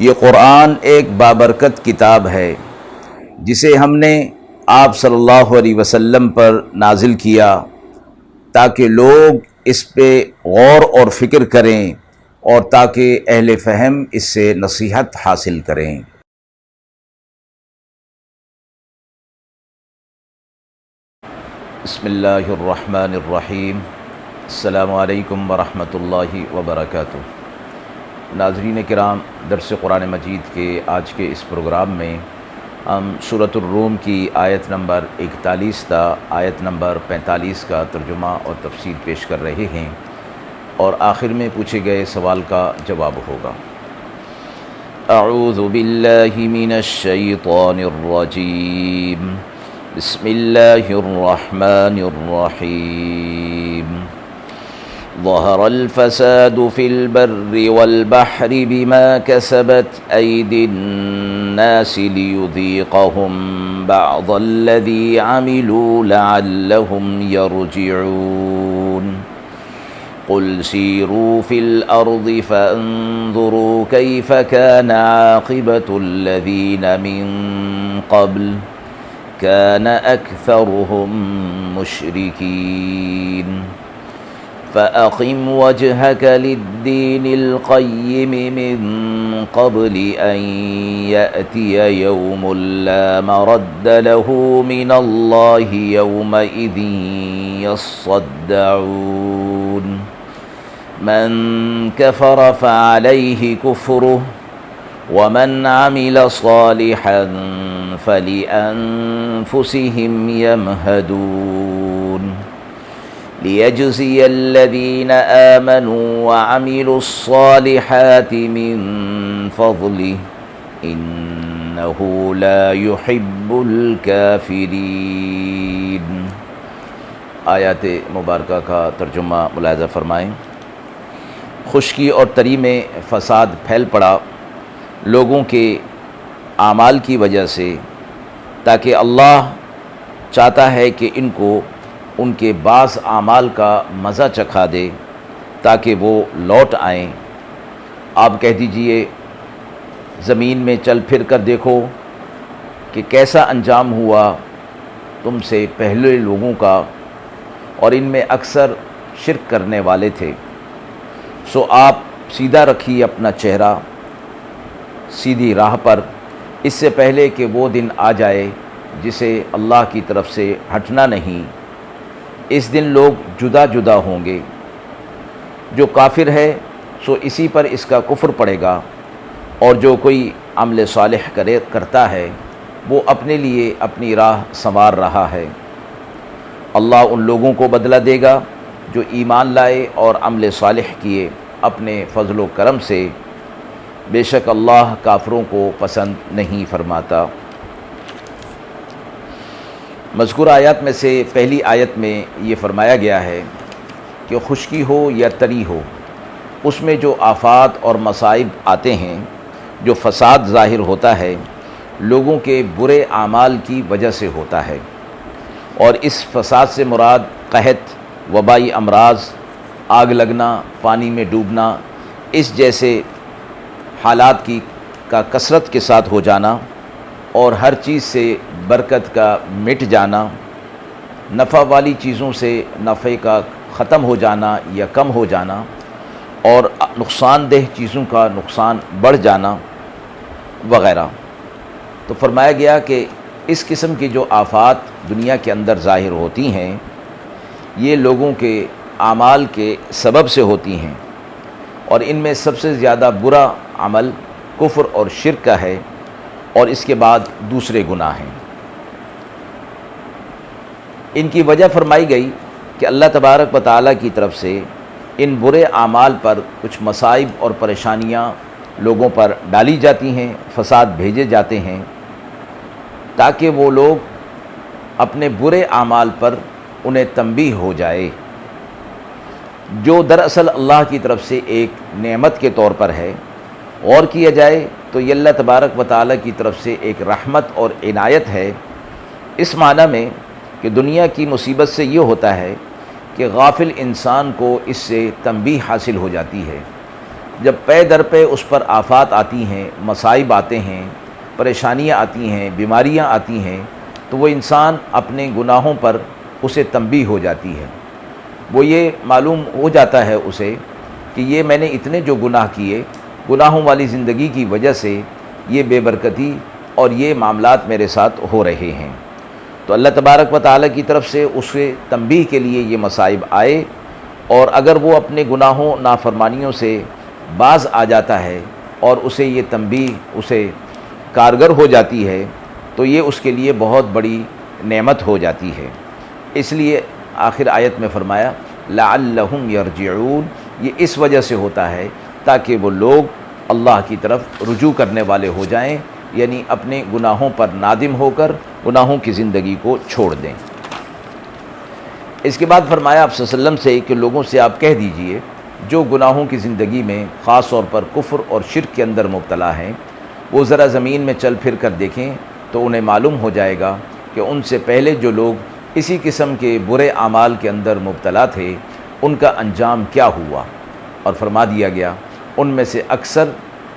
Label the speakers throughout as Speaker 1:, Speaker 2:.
Speaker 1: یہ قرآن ایک بابرکت کتاب ہے جسے ہم نے آپ صلی اللہ علیہ وسلم پر نازل کیا تاکہ لوگ اس پہ غور اور فکر کریں اور تاکہ اہل فہم اس سے نصیحت حاصل کریں۔ بسم اللہ الرحمن الرحیم۔ السلام علیکم ورحمۃ اللہ وبرکاتہ۔ ناظرین کرام، درس قرآن مجید کے آج کے اس پروگرام میں ہم سورۃ الروم کی آیت نمبر 41 تا آیت نمبر 45 کا ترجمہ اور تفسیر پیش کر رہے ہیں، اور آخر میں پوچھے گئے سوال کا جواب ہوگا۔ اعوذ باللہ من الشیطان الرجیم، بسم اللہ الرحمن الرحیم۔ ظہر الفساد فی البر والبحر بما کسبت ایدی الناس لیذیقہم بعض الذی عملوا لعلہم یرجعون۔ قل سیروا فی الارض فانظروا کیف کان عاقبۃ الذین من قبل كان أكثرهم مشركين فأقم وجهك للدين القيم من قبل أن يأتي يوم لا مرد له من الله يومئذ يصدعون من كفر فعليه كفره ومن عمل صالحا فلأنفسهم يمهدون ليجزي الذين آمنوا وعملوا الصالحات من فضله إنه لا يحب الكافرين۔ آیات مبارکہ کا ترجمہ ملاحظہ فرمائیں۔ خشکی اور تری میں فساد پھیل پڑا لوگوں کے اعمال کی وجہ سے، تاکہ اللہ چاہتا ہے کہ ان کو ان کے بعض اعمال کا مزہ چکھا دے تاکہ وہ لوٹ آئیں۔ آپ کہہ دیجئے زمین میں چل پھر کر دیکھو کہ کیسا انجام ہوا تم سے پہلے لوگوں کا، اور ان میں اکثر شرک کرنے والے تھے۔ سو آپ سیدھا رکھیے اپنا چہرہ سیدھی راہ پر، اس سے پہلے کہ وہ دن آ جائے جسے اللہ کی طرف سے ہٹنا نہیں۔ اس دن لوگ جدا جدا ہوں گے، جو کافر ہے سو اسی پر اس کا کفر پڑے گا، اور جو کوئی عمل صالح کرتا ہے وہ اپنے لیے اپنی راہ سنوار رہا ہے۔ اللہ ان لوگوں کو بدلہ دے گا جو ایمان لائے اور عمل صالح کیے اپنے فضل و کرم سے، بے شک اللہ کافروں کو پسند نہیں فرماتا۔ مذکورہ آیات میں سے پہلی آیت میں یہ فرمایا گیا ہے کہ خشکی ہو یا تری ہو، اس میں جو آفات اور مصائب آتے ہیں، جو فساد ظاہر ہوتا ہے، لوگوں کے برے اعمال کی وجہ سے ہوتا ہے، اور اس فساد سے مراد قحط، وبائی امراض، آگ لگنا، پانی میں ڈوبنا، اس جیسے حالات کا کثرت کے ساتھ ہو جانا، اور ہر چیز سے برکت کا مٹ جانا، نفع والی چیزوں سے نفع کا ختم ہو جانا یا کم ہو جانا، اور نقصان دہ چیزوں کا نقصان بڑھ جانا وغیرہ۔ تو فرمایا گیا کہ اس قسم کی جو آفات دنیا کے اندر ظاہر ہوتی ہیں، یہ لوگوں کے اعمال کے سبب سے ہوتی ہیں، اور ان میں سب سے زیادہ برا عمل کفر اور شرک کا ہے، اور اس کے بعد دوسرے گناہ ہیں۔ ان کی وجہ فرمائی گئی کہ اللہ تبارک و تعالیٰ کی طرف سے ان برے اعمال پر کچھ مصائب اور پریشانیاں لوگوں پر ڈالی جاتی ہیں، فساد بھیجے جاتے ہیں، تاکہ وہ لوگ اپنے برے اعمال پر انہیں تنبیہ ہو جائے، جو دراصل اللہ کی طرف سے ایک نعمت کے طور پر ہے۔ غور کیا جائے تو یہ اللہ تبارک و تعالیٰ کی طرف سے ایک رحمت اور عنایت ہے، اس معنی میں کہ دنیا کی مصیبت سے یہ ہوتا ہے کہ غافل انسان کو اس سے تنبیہ حاصل ہو جاتی ہے، جب پے در پہ اس پر آفات آتی ہیں، مصائب آتے ہیں، پریشانیاں آتی ہیں، بیماریاں آتی ہیں، تو وہ انسان اپنے گناہوں پر اسے تنبیہ ہو جاتی ہے۔ وہ یہ معلوم ہو جاتا ہے اسے کہ یہ میں نے اتنے جو گناہ کیے، گناہوں والی زندگی کی وجہ سے یہ بے برکتی اور یہ معاملات میرے ساتھ ہو رہے ہیں۔ تو اللہ تبارک و تعالیٰ کی طرف سے اسے تنبیہ کے لیے یہ مصائب آئے، اور اگر وہ اپنے گناہوں نافرمانیوں سے باز آ جاتا ہے اور اسے یہ تنبیہ اسے کارگر ہو جاتی ہے، تو یہ اس کے لیے بہت بڑی نعمت ہو جاتی ہے۔ اس لیے آخر آیت میں فرمایا لعلہم یرجعون، یہ اس وجہ سے ہوتا ہے تاکہ وہ لوگ اللہ کی طرف رجوع کرنے والے ہو جائیں، یعنی اپنے گناہوں پر نادم ہو کر گناہوں کی زندگی کو چھوڑ دیں۔ اس کے بعد فرمایا آپ صلی اللہ علیہ وسلم سے کہ لوگوں سے آپ کہہ دیجئے جو گناہوں کی زندگی میں خاص طور پر کفر اور شرک کے اندر مبتلا ہیں، وہ ذرا زمین میں چل پھر کر دیکھیں تو انہیں معلوم ہو جائے گا کہ ان سے پہلے جو لوگ اسی قسم کے برے اعمال کے اندر مبتلا تھے، ان کا انجام کیا ہوا، اور فرما دیا گیا ان میں سے اکثر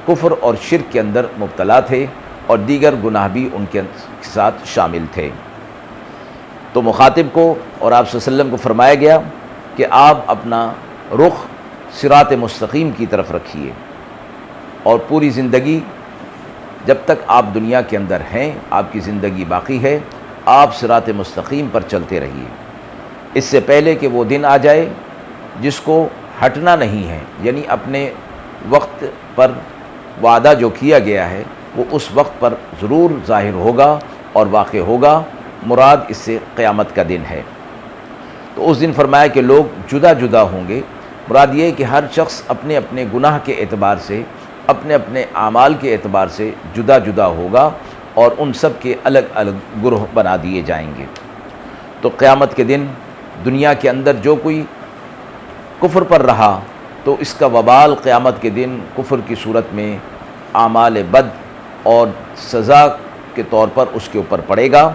Speaker 1: کفر اور شرک کے اندر مبتلا تھے اور دیگر گناہ بھی ان کے ساتھ شامل تھے۔ تو مخاطب کو اور آپ صلی اللہ علیہ وسلم کو فرمایا گیا کہ آپ اپنا رخ صراط مستقیم کی طرف رکھیے، اور پوری زندگی جب تک آپ دنیا کے اندر ہیں، آپ کی زندگی باقی ہے، آپ صراط مستقیم پر چلتے رہیے، اس سے پہلے کہ وہ دن آ جائے جس کو ہٹنا نہیں ہے، یعنی اپنے وقت پر وعدہ جو کیا گیا ہے وہ اس وقت پر ضرور ظاہر ہوگا اور واقع ہوگا، مراد اس سے قیامت کا دن ہے۔ تو اس دن فرمایا کہ لوگ جدا جدا ہوں گے، مراد یہ ہے کہ ہر شخص اپنے اپنے گناہ کے اعتبار سے، اپنے اپنے اعمال کے اعتبار سے جدا جدا ہوگا، اور ان سب کے الگ الگ گروہ بنا دیے جائیں گے۔ تو قیامت کے دن دنیا کے اندر جو کوئی کفر پر رہا تو اس کا وبال قیامت کے دن کفر کی صورت میں اعمال بد اور سزا کے طور پر اس کے اوپر پڑے گا،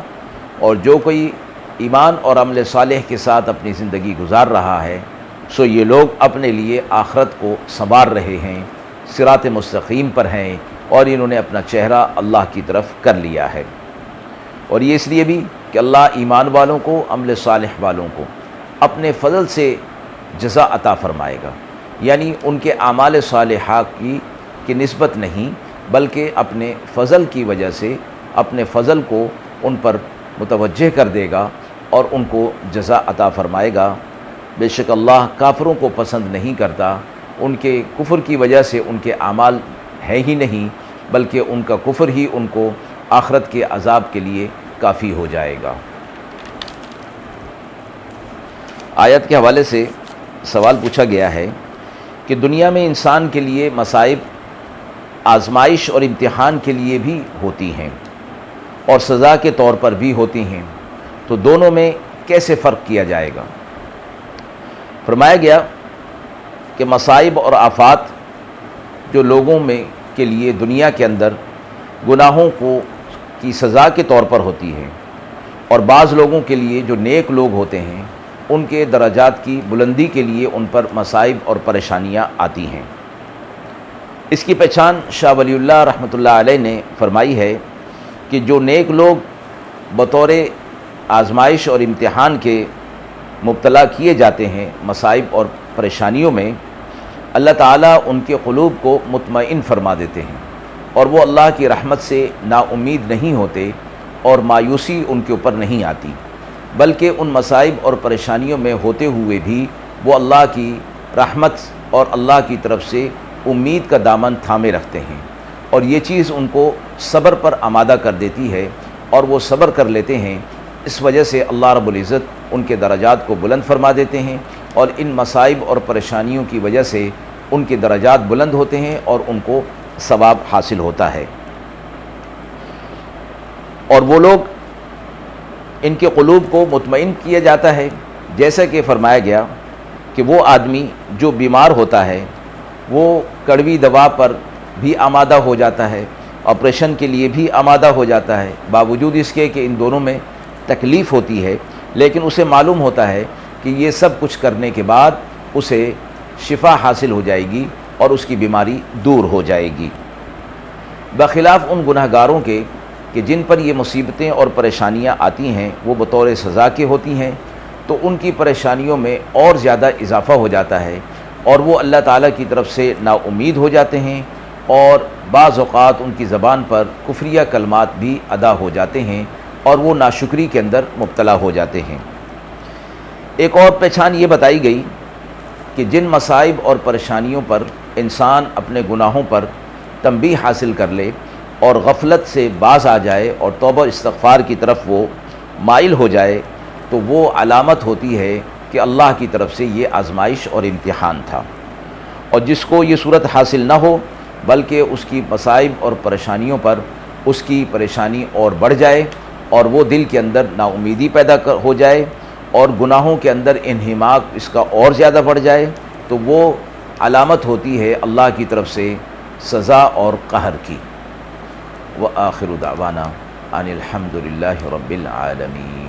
Speaker 1: اور جو کوئی ایمان اور عمل صالح کے ساتھ اپنی زندگی گزار رہا ہے، سو یہ لوگ اپنے لیے آخرت کو سنوار رہے ہیں، صراط مستقیم پر ہیں، اور انہوں نے اپنا چہرہ اللہ کی طرف کر لیا ہے۔ اور یہ اس لیے بھی کہ اللہ ایمان والوں کو، عمل صالح والوں کو اپنے فضل سے جزا عطا فرمائے گا، یعنی ان کے اعمال صالحہ کی نسبت نہیں، بلکہ اپنے فضل کی وجہ سے اپنے فضل کو ان پر متوجہ کر دے گا اور ان کو جزا عطا فرمائے گا۔ بے شک اللہ کافروں کو پسند نہیں کرتا، ان کے کفر کی وجہ سے ان کے اعمال ہے ہی نہیں، بلکہ ان کا کفر ہی ان کو آخرت کے عذاب کے لیے کافی ہو جائے گا۔ آیت کے حوالے سے سوال پوچھا گیا ہے کہ دنیا میں انسان کے لیے مصائب آزمائش اور امتحان کے لیے بھی ہوتی ہیں اور سزا کے طور پر بھی ہوتی ہیں، تو دونوں میں کیسے فرق کیا جائے گا؟ فرمایا گیا کہ مصائب اور آفات جو لوگوں میں کے لیے دنیا کے اندر گناہوں کی سزا کے طور پر ہوتی ہے، اور بعض لوگوں کے لیے جو نیک لوگ ہوتے ہیں ان کے درجات کی بلندی کے لیے ان پر مصائب اور پریشانیاں آتی ہیں۔ اس کی پہچان شاہ ولی اللہ رحمۃ اللہ علیہ نے فرمائی ہے کہ جو نیک لوگ بطور آزمائش اور امتحان کے مبتلا کیے جاتے ہیں مصائب اور پریشانیوں میں، اللہ تعالیٰ ان کے قلوب کو مطمئن فرما دیتے ہیں، اور وہ اللہ کی رحمت سے نا امید نہیں ہوتے اور مایوسی ان کے اوپر نہیں آتی، بلکہ ان مصائب اور پریشانیوں میں ہوتے ہوئے بھی وہ اللہ کی رحمت اور اللہ کی طرف سے امید کا دامن تھامے رکھتے ہیں، اور یہ چیز ان کو صبر پر آمادہ کر دیتی ہے، اور وہ صبر کر لیتے ہیں۔ اس وجہ سے اللہ رب العزت ان کے درجات کو بلند فرما دیتے ہیں، اور ان مصائب اور پریشانیوں کی وجہ سے ان کے درجات بلند ہوتے ہیں اور ان کو ثواب حاصل ہوتا ہے۔ اور وہ لوگ ان کے قلوب کو مطمئن کیا جاتا ہے، جیسا کہ فرمایا گیا کہ وہ آدمی جو بیمار ہوتا ہے وہ کڑوی دوا پر بھی آمادہ ہو جاتا ہے، آپریشن کے لیے بھی آمادہ ہو جاتا ہے، باوجود اس کے کہ ان دونوں میں تکلیف ہوتی ہے، لیکن اسے معلوم ہوتا ہے کہ یہ سب کچھ کرنے کے بعد اسے شفا حاصل ہو جائے گی، اور اس کی بیماری دور ہو جائے گی، بخلاف ان گناہ گاروں کے کہ جن پر یہ مصیبتیں اور پریشانیاں آتی ہیں وہ بطور سزا کے ہوتی ہیں، تو ان کی پریشانیوں میں اور زیادہ اضافہ ہو جاتا ہے اور وہ اللہ تعالیٰ کی طرف سے نا امید ہو جاتے ہیں، اور بعض اوقات ان کی زبان پر کفریہ کلمات بھی ادا ہو جاتے ہیں اور وہ ناشکری کے اندر مبتلا ہو جاتے ہیں۔ ایک اور پہچان یہ بتائی گئی کہ جن مصائب اور پریشانیوں پر انسان اپنے گناہوں پر تنبیہ حاصل کر لے اور غفلت سے باز آ جائے اور توبہ استغفار کی طرف وہ مائل ہو جائے، تو وہ علامت ہوتی ہے کہ اللہ کی طرف سے یہ آزمائش اور امتحان تھا، اور جس کو یہ صورت حاصل نہ ہو بلکہ اس کی مصائب اور پریشانیوں پر اس کی پریشانی اور بڑھ جائے اور وہ دل کے اندر نا امیدی پیدا ہو جائے اور گناہوں کے اندر انہماک اس کا اور زیادہ بڑھ جائے، تو وہ علامت ہوتی ہے اللہ کی طرف سے سزا اور قہر کی۔ وآخر دعوانا ان الحمد للہ رب العالمین۔